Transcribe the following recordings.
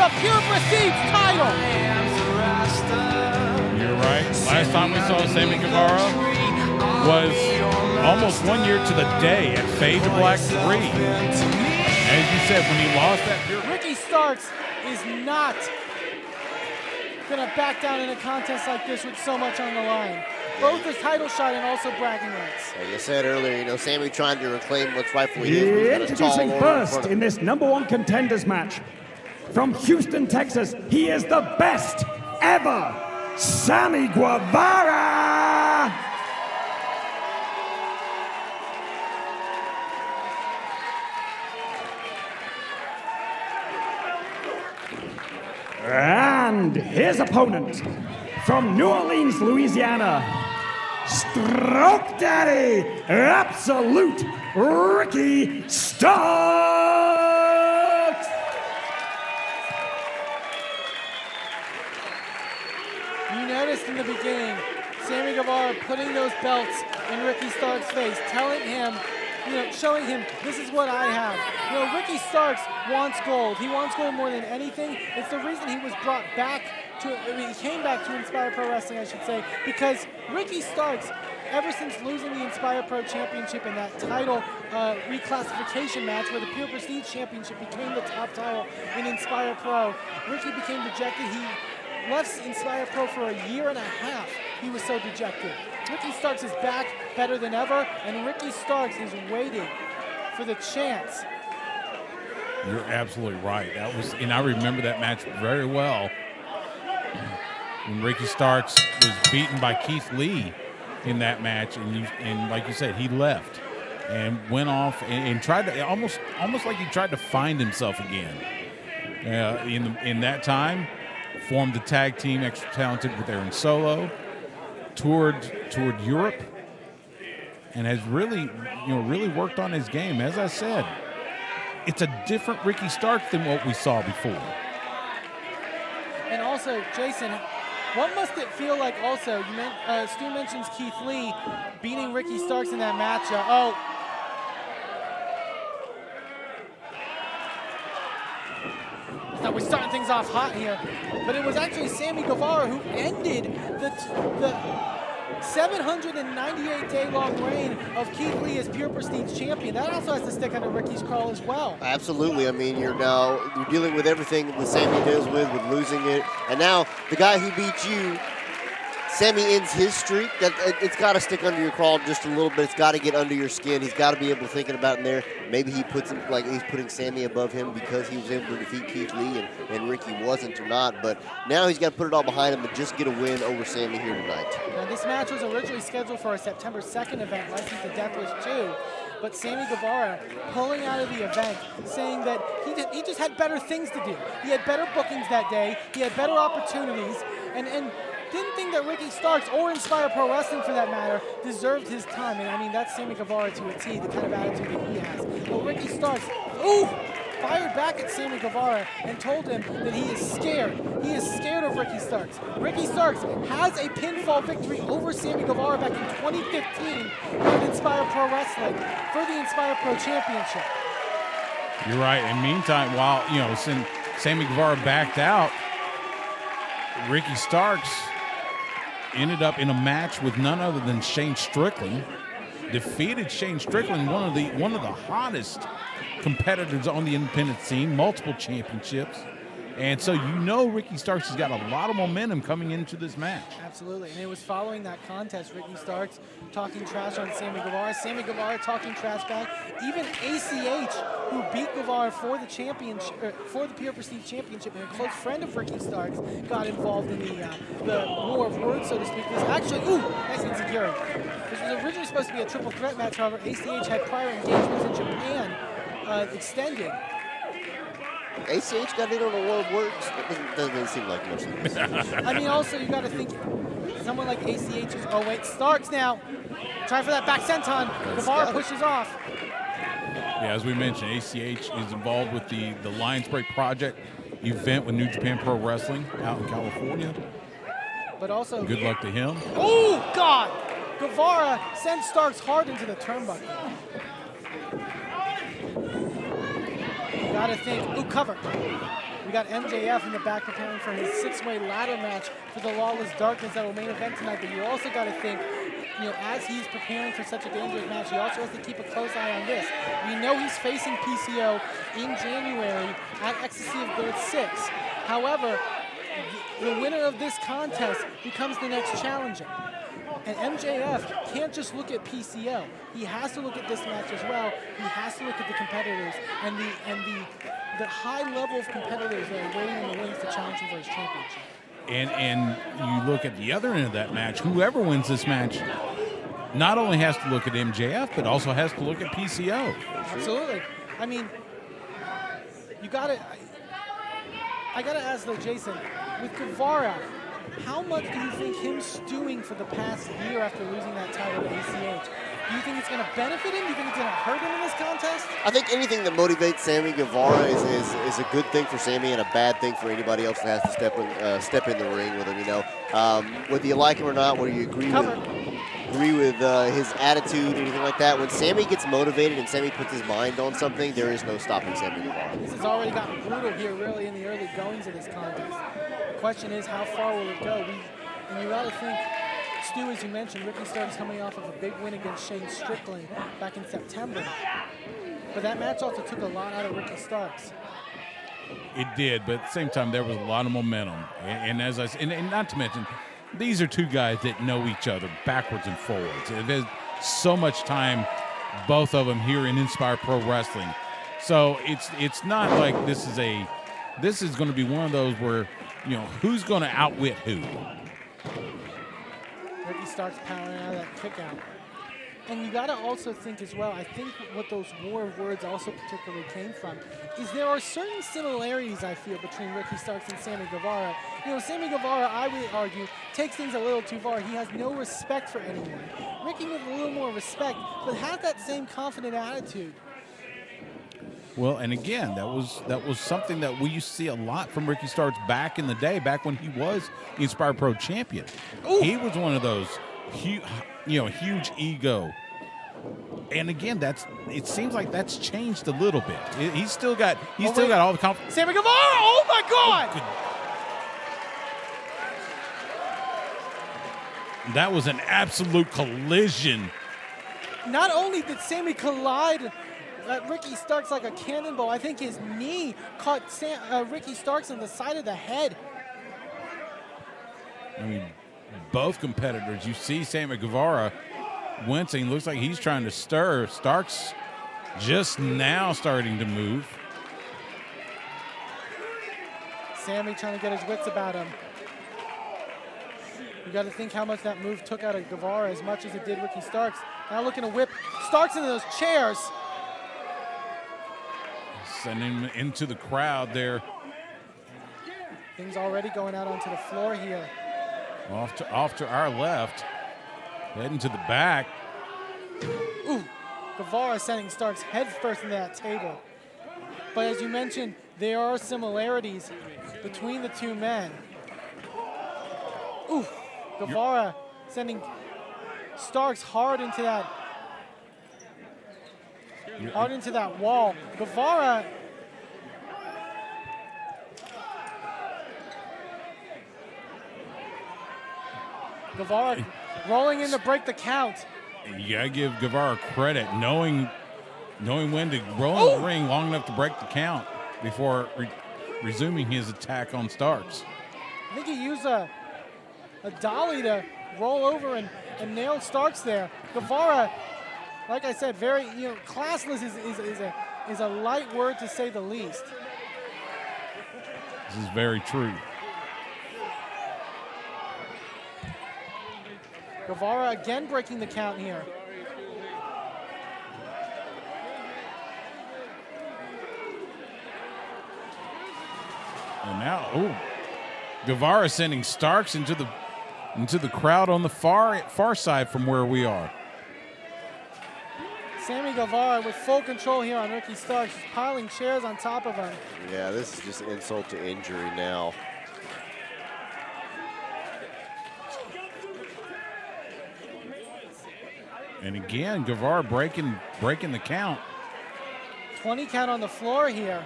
the Pure Prestige title. You're right. Last time we saw Sammy Guevara was almost 1 year to the day at Fade to Black 3. As you said, when he lost that Pure... Ricky Starks is not gonna back down in a contest like this with so much on the line. Both the title shot and also bragging rights. Like I said earlier, Sammy trying to reclaim what's rightfully his. Introducing first in this #1 contenders match, from Houston, Texas, he is the best ever, Sammy Guevara! And his opponent, from New Orleans, Louisiana, Stroke Daddy, Absolute Ricky Starks! You noticed in the beginning, Sammy Guevara putting those belts in Ricky Starks' face, telling him, showing him, this is what I have. Ricky Starks wants gold. He wants gold more than anything. It's the reason he was brought back he came back to Inspire Pro Wrestling, I should say, because Ricky Starks, ever since losing the Inspire Pro Championship in that title reclassification match where the Pure Prestige Championship became the top title in Inspire Pro, Ricky became dejected. He left Inspire Pro for a year and a half. He was so dejected. Ricky Starks is back better than ever, and Ricky Starks is waiting for the chance. You're absolutely right. And I remember that match very well. When Ricky Starks was beaten by Keith Lee in that match, and like you said, he left and went off and tried to almost like he tried to find himself again. In that time, formed the tag team Extra Talented with Aaron Solo, toured Europe, and has really worked on his game. As I said, it's a different Ricky Starks than what we saw before. And also, Jason, what must it feel like also, Stu mentions Keith Lee beating Ricky Starks in that match. Now we're starting things off hot here, but it was actually Sammy Guevara who ended the 798-day-long reign of Keith Lee as Pure Prestige champion. That also has to stick under Ricky's crawl as well. Absolutely. I mean, you're dealing with everything that Sammy deals with losing it, and now the guy who beat you, Sammy ends his streak. It's got to stick under your crawl just a little bit. It's got to get under your skin. He's got to be able to think about in there. Maybe he puts him like he's putting Sammy above him because he was able to defeat Keith Lee and Ricky wasn't or not. But now he's got to put it all behind him and just get a win over Sammy here tonight. Now, this match was originally scheduled for a September 2nd event, licensed to Death Wish 2. But Sammy Guevara pulling out of the event, saying that he just had better things to do. He had better bookings that day. He had better opportunities, and didn't think that Ricky Starks, or Inspire Pro Wrestling for that matter, deserved his time. And I mean, that's Sammy Guevara to a T, the kind of attitude that he has. But Ricky Starks, fired back at Sammy Guevara and told him that he is scared. He is scared of Ricky Starks. Ricky Starks has a pinfall victory over Sammy Guevara back in 2015 with Inspire Pro Wrestling for the Inspire Pro Championship. You're right. In the meantime, while since Sammy Guevara backed out, Ricky Starks ended up in a match with none other than Shane Strickland. Defeated Shane Strickland, one of the hottest competitors on the independent scene, multiple championships. And so Ricky Starks has got a lot of momentum coming into this match. Absolutely, and it was following that contest, Ricky Starks talking trash on Sammy Guevara talking trash back. Even ACH, who beat Guevara for the championship, for the Pure Prestige Championship, and a close friend of Ricky Starks, got involved in the war of words, so to speak. This actually, nice insecurity. This was originally supposed to be a triple threat match, however, ACH had prior engagements in Japan extended. ACH got in on a war of words. That doesn't seem like much. I mean, also, you got to think, someone like ACH is, Starks now. Try for that back senton. Guevara pushes off. Yeah, as we mentioned, ACH is involved with the Lions Break Project event with New Japan Pro Wrestling out in California. But also, good luck to him. Oh, God! Guevara sends Starks hard into the turnbuckle. You gotta think, cover. We got MJF in the back preparing for his 6-way ladder match for the Lawless Darkness that will main event tonight. But you also got to think, as he's preparing for such a dangerous match, he also has to keep a close eye on this. We know he's facing PCO in January at Ecstasy of Gold 6. However, the winner of this contest becomes the next challenger. And MJF can't just look at PCO. He has to look at this match as well. He has to look at the competitors and the high level of competitors that are waiting in the wings to challenge him for his championship. And you look at the other end of that match, whoever wins this match not only has to look at MJF, but also has to look at PCO. Absolutely. I mean, I gotta ask though, Jason, with Guevara, how much do you think him stewing for the past year after losing that title to ACH, do you think it's going to benefit him? Do you think it's going to hurt him in this contest? I think anything that motivates Sammy Guevara is a good thing for Sammy and a bad thing for anybody else that has to step in the ring with him. Whether you like him or not, whether you agree with his attitude, anything like that. When Sammy gets motivated and Sammy puts his mind on something, there is no stopping Sammy Guevara. This has already gotten brutal here, really, in the early goings of this contest. The question is, how far will it go? And you got to think, Stu, as you mentioned, Ricky Starks coming off of a big win against Shane Strickland back in September. But that match also took a lot out of Ricky Starks. It did, but at the same time, there was a lot of momentum. And as I said, and not to mention, these are two guys that know each other backwards and forwards. There's so much time, both of them here in Inspire Pro Wrestling. So it's not like this is going to be one of those where, who's going to outwit who. Ricky Starks powering out of that kick out. And you got to also think as well, I think what those war of words also particularly came from is there are certain similarities, I feel, between Ricky Starks and Sammy Guevara. Sammy Guevara, I would argue, takes things a little too far. He has no respect for anyone. Ricky with a little more respect, but has that same confident attitude. Well, and again, that was something that we used to see a lot from Ricky Starks back in the day, back when he was Inspire Pro champion. Ooh. He was one of those huge ego. And again, it seems like that's changed a little bit. He's still got all the confidence. Sammy Guevara! Oh my God! That was an absolute collision. Not only did Sammy collide at Ricky Starks like a cannonball, I think his knee caught Ricky Starks on the side of the head. I mean, both competitors, you see Sammy Guevara wincing. Looks like he's trying to stir. Starks just now starting to move. Sammy trying to get his wits about him. You got to think how much that move took out of Guevara as much as it did Ricky Starks. Now looking to whip Starks into those chairs. Sending him into the crowd there. Things already going out onto the floor here. Off to our left. Heading to the back. Ooh, Guevara sending Starks head first into that table. But as you mentioned, there are similarities between the two men. Ooh, Guevara sending Starks hard into that wall. Guevara rolling in to break the count. You gotta give Guevara credit, knowing when to roll in the ring long enough to break the count before resuming his attack on Starks. I think he used a dolly to roll over and nail Starks there. Guevara, like I said, very classless is a light word to say the least. This is very true. Guevara again breaking the count here. And now, Guevara sending Starks into the crowd on the far side from where we are. Sammy Guevara with full control here on Ricky Starks, piling chairs on top of him. Yeah, this is just insult to injury now. And again, Guevara breaking the count. 20 count on the floor here.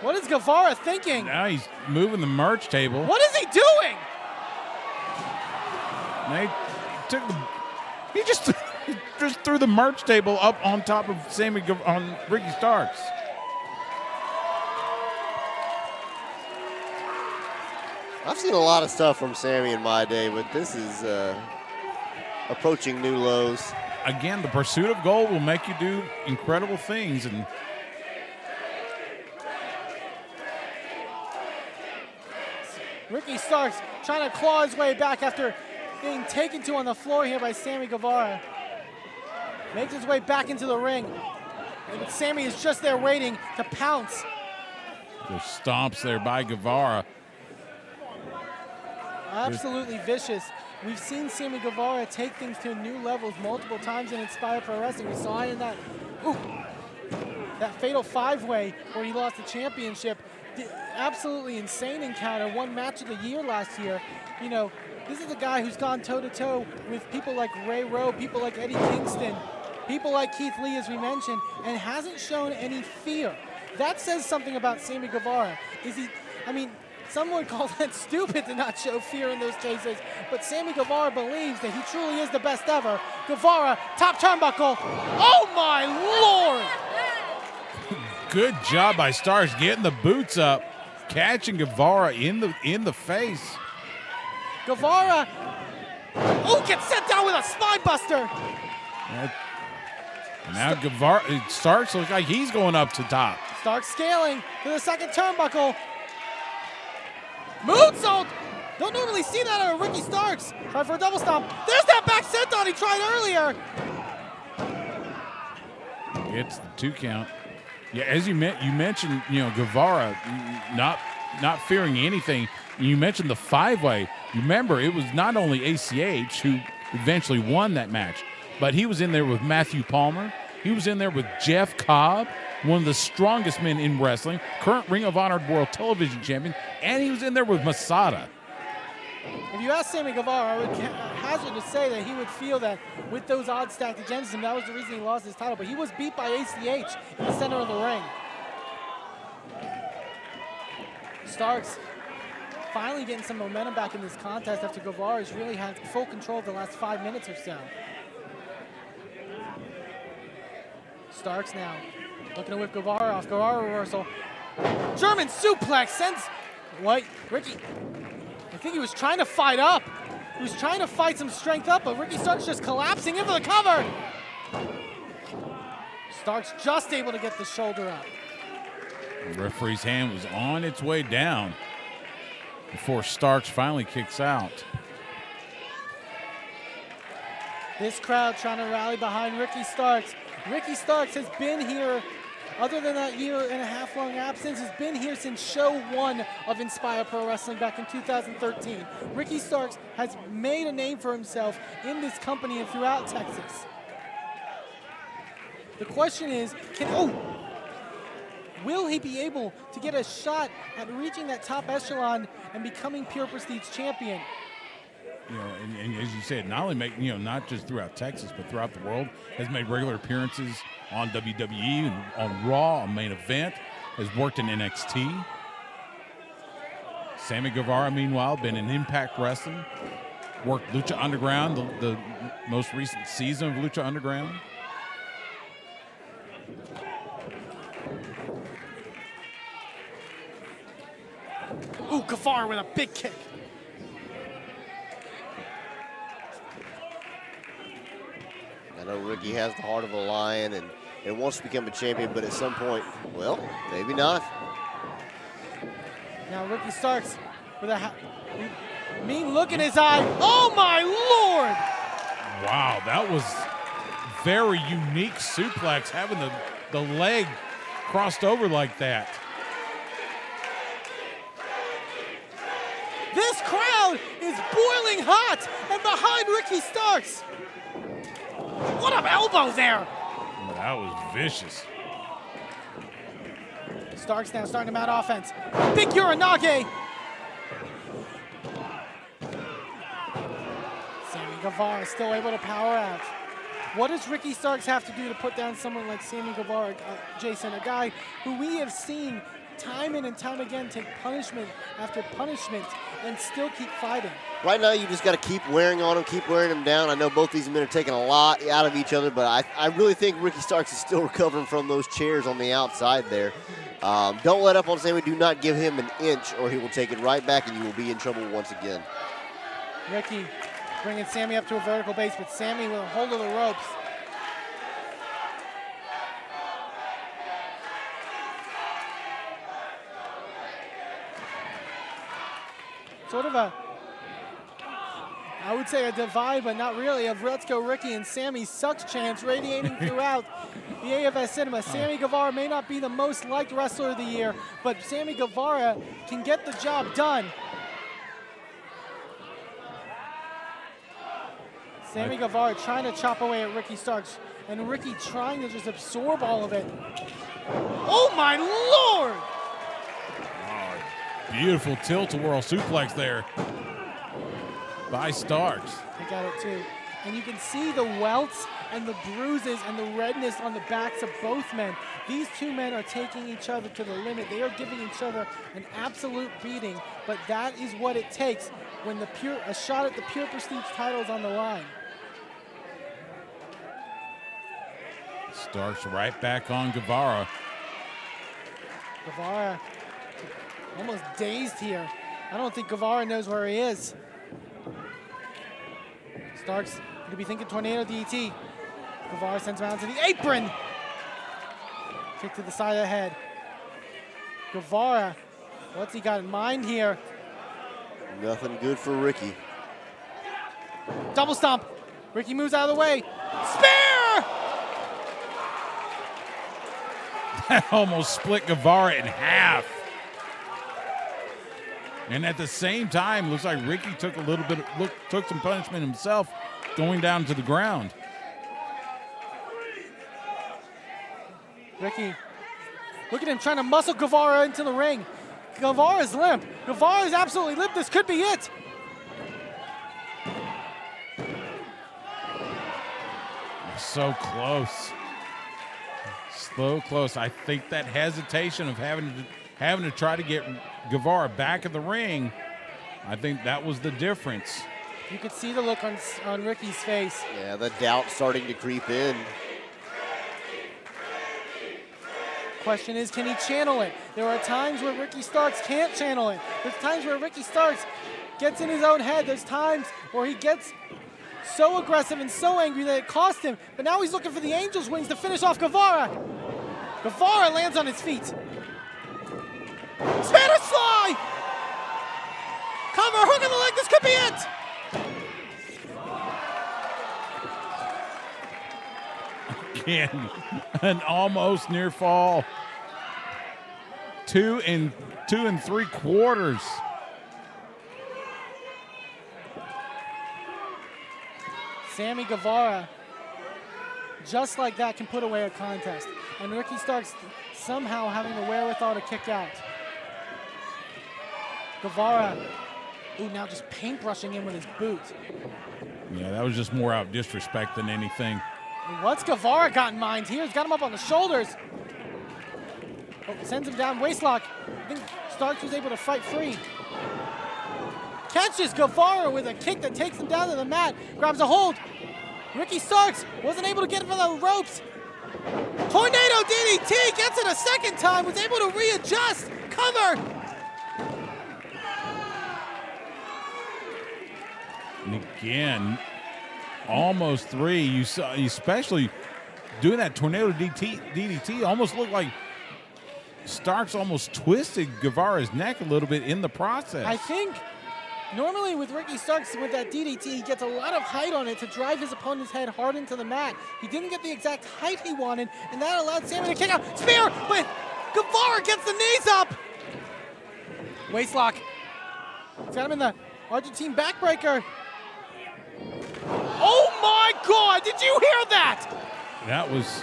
What is Guevara thinking? Now he's moving the merch table. What is he doing? Now he just threw the merch table up on top of on Ricky Starks. I've seen a lot of stuff from Sammy in my day, but this is approaching new lows. Again, the pursuit of gold will make you do incredible things, and Ricky Starks trying to claw his way back after being taken to on the floor here by Sammy Guevara. Makes his way back into the ring. And Sammy is just there waiting to pounce. there's stomps there by Guevara. Absolutely vicious. We've seen Sammy Guevara take things to new levels multiple times in Inspire Pro Wrestling. We saw it in that fatal five-way where he lost the championship. Absolutely insane encounter. Won match of the year last year. You know, this is a guy who's gone toe-to-toe with people like Ray Rowe, people like Eddie Kingston, people like Keith Lee, as we mentioned, and hasn't shown any fear. That says something about Sammy Guevara. Some would call that stupid to not show fear in those cases, but Sammy Guevara believes that he truly is the best ever. Guevara, top turnbuckle. Oh my Lord! Good job by Starks getting the boots up, catching Guevara in the face. Guevara, gets sent down with a spine buster. Now Starks looks like he's going up to top. Starks scaling to the second turnbuckle. Moonsault! Don't normally see that out of Ricky Starks. Try for a double stomp. There's that back senton he tried earlier. It's the 2 count. Yeah, as you mentioned, Guevara not fearing anything. You mentioned the 5-way. Remember, it was not only ACH who eventually won that match, but he was in there with Matthew Palmer. He was in there with Jeff Cobb, one of the strongest men in wrestling, current Ring of Honor World Television Champion, and he was in there with Masada. If you ask Sammy Guevara, I would hazard to say that he would feel that with those odds stacked against him, that was the reason he lost his title. But he was beat by ACH in the center of the ring. Starks finally getting some momentum back in this contest after Guevara's really had full control of the last 5 minutes or so. Starks now looking to whip Guevara off. Guevara reversal. German suplex sends Ricky. I think he was trying to fight up. He was trying to fight some strength up, but Ricky Starks just collapsing in for the cover. Starks just able to get the shoulder up. The referee's hand was on its way down before Starks finally kicks out. This crowd trying to rally behind Ricky Starks. Ricky Starks has been here, other than that 1.5-year long absence, has been here since show 1 of Inspire Pro Wrestling back in 2013. Ricky Starks has made a name for himself in this company and throughout Texas. The question is, will he be able to get a shot at reaching that top echelon and becoming Pure Prestige champion? And as you said, not only not just throughout Texas, but throughout the world, has made regular appearances on WWE and on Raw, on Main Event, has worked in NXT. Sammy Guevara, meanwhile, been in Impact Wrestling, worked Lucha Underground, the most recent season of Lucha Underground. Guevara with a big kick. I know Ricky has the heart of a lion and wants to become a champion, but at some point, well, maybe not. Now Ricky Starks with a mean look in his eye. Oh my Lord! Wow, that was very unique suplex, having the leg crossed over like that. This crowd is boiling hot and behind Ricky Starks. What an elbow there! That was vicious. Starks now starting to mount offense. Big Uranage. Sammy Guevara still able to power out. What does Ricky Starks have to do to put down someone like Sammy Guevara, Jason, a guy who we have seen time in and time again take punishment after punishment and still keep fighting. Right now, you just got to keep wearing on them, keep wearing them down. I know both these men are taking a lot out of each other, but I really think Ricky Starks is still recovering from those chairs on the outside there. Don't let up on Sammy. Do not give him an inch, or he will take it right back, and you will be in trouble once again. Ricky bringing Sammy up to a vertical base, but Sammy with a hold of the ropes. Sort of I would say a divide, but not really, of Let's Go Ricky and Sammy sucks chants radiating throughout the AFS cinema. Sammy Guevara may not be the most liked wrestler of the year, but Sammy Guevara can get the job done. Sammy Guevara trying to chop away at Ricky Starks, and Ricky trying to just absorb all of it. Oh my Lord! Beautiful tilt-a-whirl suplex there by Starks. I got it too. And you can see the welts and the bruises and the redness on the backs of both men. These two men are taking each other to the limit. They are giving each other an absolute beating, but that is what it takes when a shot at the Pure Prestige title is on the line. Starks right back on Guevara. Guevara almost dazed here. I don't think Guevara knows where he is. Starks going to be thinking tornado DT. Guevara sends him out to the apron. Kick to the side of the head. Guevara, what's he got in mind here? Nothing good for Ricky. Double stomp. Ricky moves out of the way. Spear! That almost split Guevara in half. And at the same time, looks like Ricky took took some punishment himself, going down to the ground. Ricky, look at him trying to muscle Guevara into the ring. Guevara's limp. Guevara's absolutely limp. This could be it. So close. So close. I think that hesitation of having to try to get Guevara back in the ring, I think that was the difference. You could see the look on Ricky's face. Yeah, the doubt starting to creep in. Question is, can he channel it? There are times where Ricky Starks can't channel it. There's times where Ricky Starks gets in his own head. There's times where he gets so aggressive and so angry that it cost him. But now he's looking for the Angel's Wings to finish off Guevara. Guevara lands on his feet. Spanish fly! Cover, hook in the leg, this could be it! Again, an almost near fall. 2 3/4. Sammy Guevara, just like that, can put away a contest. And Ricky Starks somehow having the wherewithal to kick out. Guevara, ooh, now just paintbrushing him with his boot. Yeah, that was just more out of disrespect than anything. What's Guevara got in mind here? He's got him up on the shoulders. Oh, sends him down, waistlock. I think Starks was able to fight free. Catches Guevara with a kick that takes him down to the mat. Grabs a hold. Ricky Starks wasn't able to get him for the ropes. Tornado DDT, gets it a second time, was able to readjust. Cover. And again, almost 3. You saw, especially doing that tornado DDT, almost looked like Starks almost twisted Guevara's neck a little bit in the process. I think normally with Ricky Starks, with that DDT, he gets a lot of height on it to drive his opponent's head hard into the mat. He didn't get the exact height he wanted, and that allowed Sammy to kick out. Spear, but Guevara gets the knees up. Waistlock. He's got him in the Argentine backbreaker. Oh my God, did you hear that? That was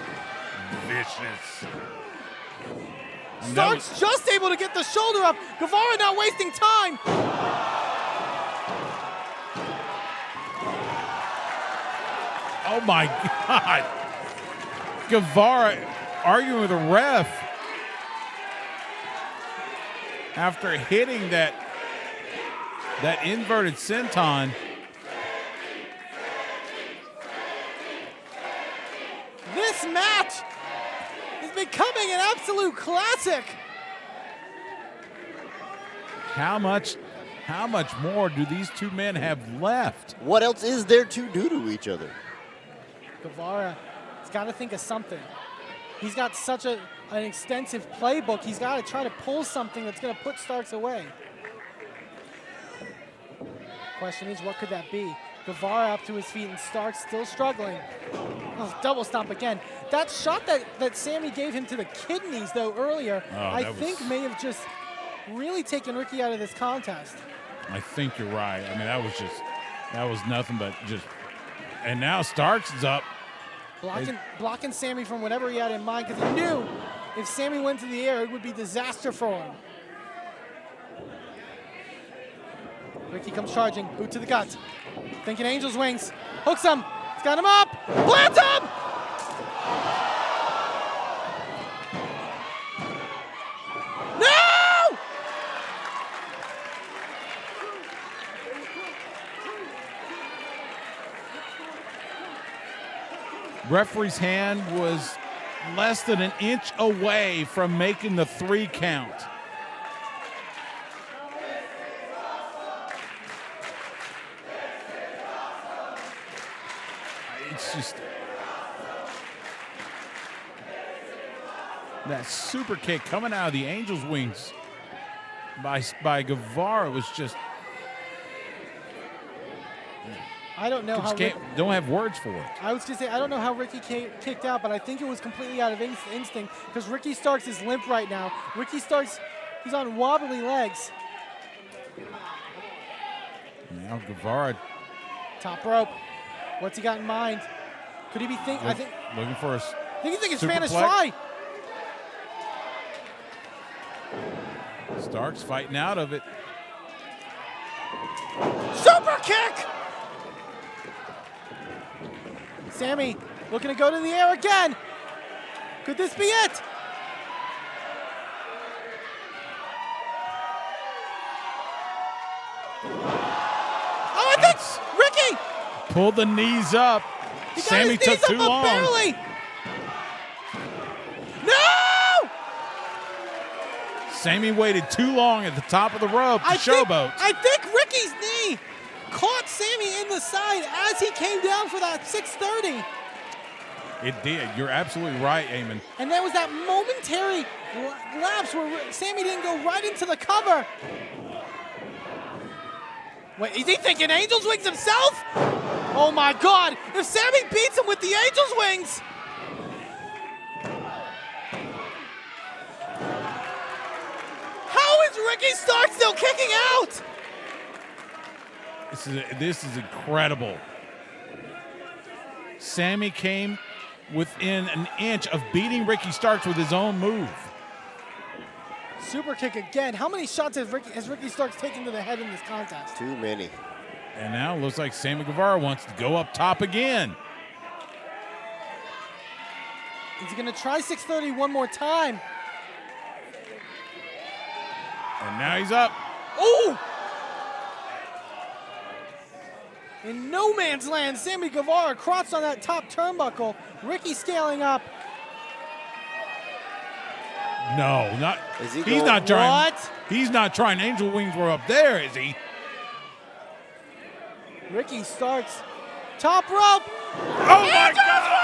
vicious. Starks just able to get the shoulder up. Guevara not wasting time. Oh my God. Guevara arguing with a ref. after hitting that inverted senton. This match is becoming an absolute classic. How much more do these two men have left? What else is there to do to each other? Guevara has got to think of something. He's got such an extensive playbook. He's got to try to pull something that's going to put Starks away. Question is, what could that be? Guevara up to his feet and Starks still struggling. Oh, double stomp again. That shot that Sammy gave him to the kidneys, though, earlier, I think may have just really taken Ricky out of this contest. I think you're right. I mean, that was nothing but just. And now Starks is up. Blocking Sammy from whatever he had in mind, because he knew if Sammy went to the air, it would be disaster for him. Ricky comes charging, boot to the gut. Thinking Angel's wings, hooks him, he's got him up, plants him! No! Referee's hand was less than an inch away from making the 3 count. It's just that super kick coming out of the Angel's wings by Guevara was just. I don't know how. Don't have words for it. I was going to say, I don't know how Ricky kicked out, but I think it was completely out of instinct because Ricky Starks is limp right now. Ricky Starks, he's on wobbly legs. Now Guevara. Top rope. What's he got in mind? Could he be thinking? Looking for a. I think he's thinking Spanish superplex. fly. Starks fighting out of it. Super kick! Sammy looking to go to the air again. Could this be it? Oh, I think Ricky Pulled the knees up. he got Sammy his took knees too up, but long. barely. No! Sammy waited too long at the top of the rope to showboat. I think Ricky's knee caught Sammy in the side as he came down for that 630. It did. You're absolutely right, Eamon. And there was that momentary lapse where Sammy didn't go right into the cover. Wait, is he thinking Angel's wings himself? Oh my God, if Sammy beats him with the Angel's wings. How is Ricky Starks still kicking out? This is incredible. Sammy came within an inch of beating Ricky Starks with his own move. Super kick again. How many shots has Ricky Starks taken to the head in this contest? Too many. And now it looks like Sammy Guevara wants to go up top again. Is he going to try 630 one more time? And now he's up. Ooh! In no man's land, Sammy Guevara crossed on that top turnbuckle. Ricky scaling up. No, not. Is he he's going, not trying. What? He's not trying. Angel wings were up there, is he? Ricky Starks, top rope. Oh my God!